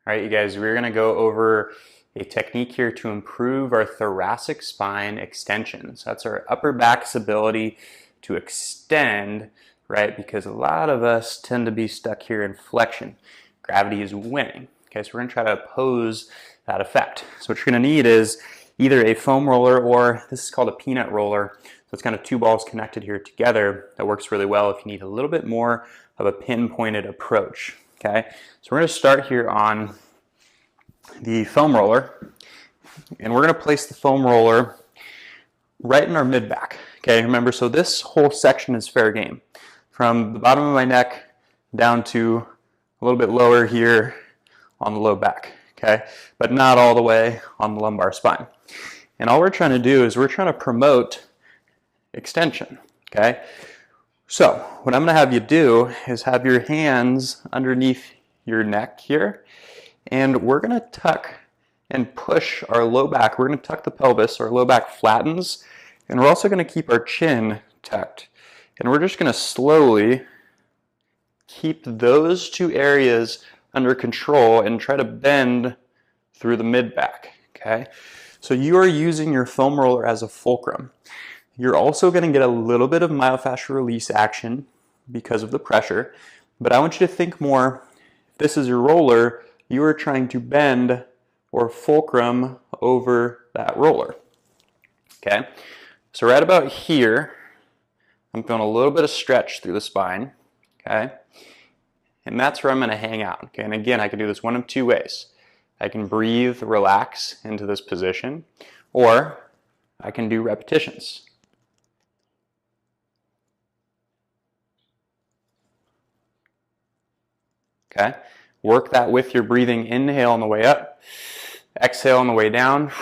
All right, you guys, we're gonna go over a technique here to improve our thoracic spine extensions. That's our upper back's ability to extend, right? Because a lot of us tend to be stuck here in flexion. Gravity is winning. Okay, so we're gonna try to oppose that effect. So what you're gonna need is either a foam roller, or this is called a peanut roller. So it's kind of two balls connected here together. That works really well if you need a little bit more of a pinpointed approach. Okay, so we're going to start here on the foam roller, and we're going to place the foam roller right in our mid back. Okay, remember, so this whole section is fair game, from the bottom of my neck down to a little bit lower here on the low back. Okay, but not all the way on the lumbar spine. And all we're trying to do is we're trying to promote extension. Okay. So what I'm going to have you do is have your hands underneath your neck here, and we're going to tuck and push our low back. We're going to tuck the pelvis, our low back flattens, and we're also going to keep our chin tucked. And we're just going to slowly keep those two areas under control and try to bend through the mid back. Okay? So you are using your foam roller as a fulcrum. You're also going to get a little bit of myofascial release action because of the pressure, but I want you to think more, if this is your roller, you are trying to bend or fulcrum over that roller. Okay, so right about here, I'm feeling a little bit of stretch through the spine, okay, and that's where I'm going to hang out. Okay, and again, I can do this one of two ways. I can breathe, relax into this position, or I can do repetitions. Okay, work that with your breathing. Inhale on the way up, exhale on the way down.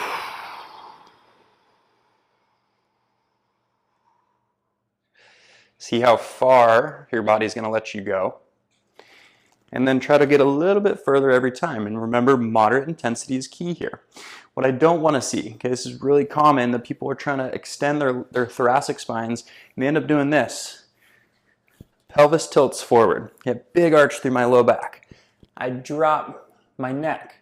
See how far your body's going to let you go. And then try to get a little bit further every time. And remember, moderate intensity is key here. What I don't want to see, okay, this is really common, that people are trying to extend their thoracic spines, and they end up doing this. Pelvis tilts forward. Get big arch through my low back. I drop my neck.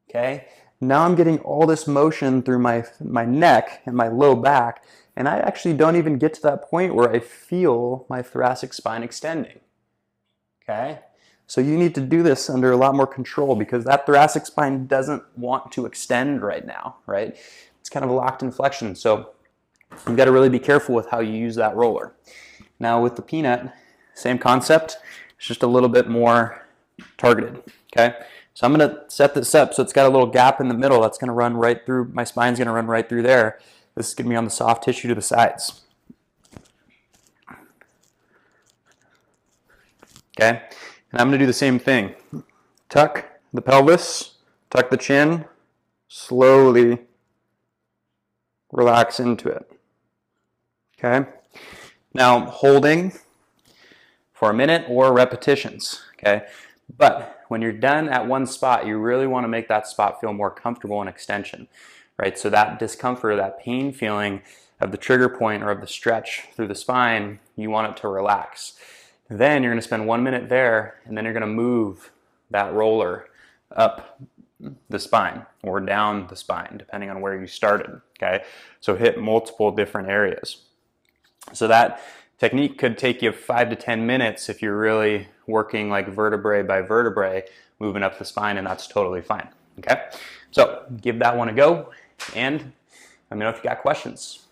Okay? Now I'm getting all this motion through my neck and my low back, and I actually don't even get to that point where I feel my thoracic spine extending. Okay? So you need to do this under a lot more control, because that thoracic spine doesn't want to extend right now, right? It's kind of a locked in flexion. So you've got to really be careful with how you use that roller. Now with the peanut, same concept, it's just a little bit more targeted, okay? So I'm going to set this up so it's got a little gap in the middle that's going to run right through, my spine's going to run right through there. This is going to be on the soft tissue to the sides. Okay, and I'm going to do the same thing. Tuck the pelvis, tuck the chin, slowly relax into it. Okay, now holding for a minute or repetitions, okay? But when you're done at one spot, you really want to make that spot feel more comfortable in extension, right? So that discomfort, that pain feeling of the trigger point or of the stretch through the spine, you want it to relax. Then you're going to spend 1 minute there, and then you're going to move that roller up the spine or down the spine, depending on where you started, okay? So hit multiple different areas. So that technique could take you 5 to 10 minutes if you're really working like vertebrae by vertebrae, moving up the spine, and that's totally fine, okay? So give that one a go, and let me know if you got questions.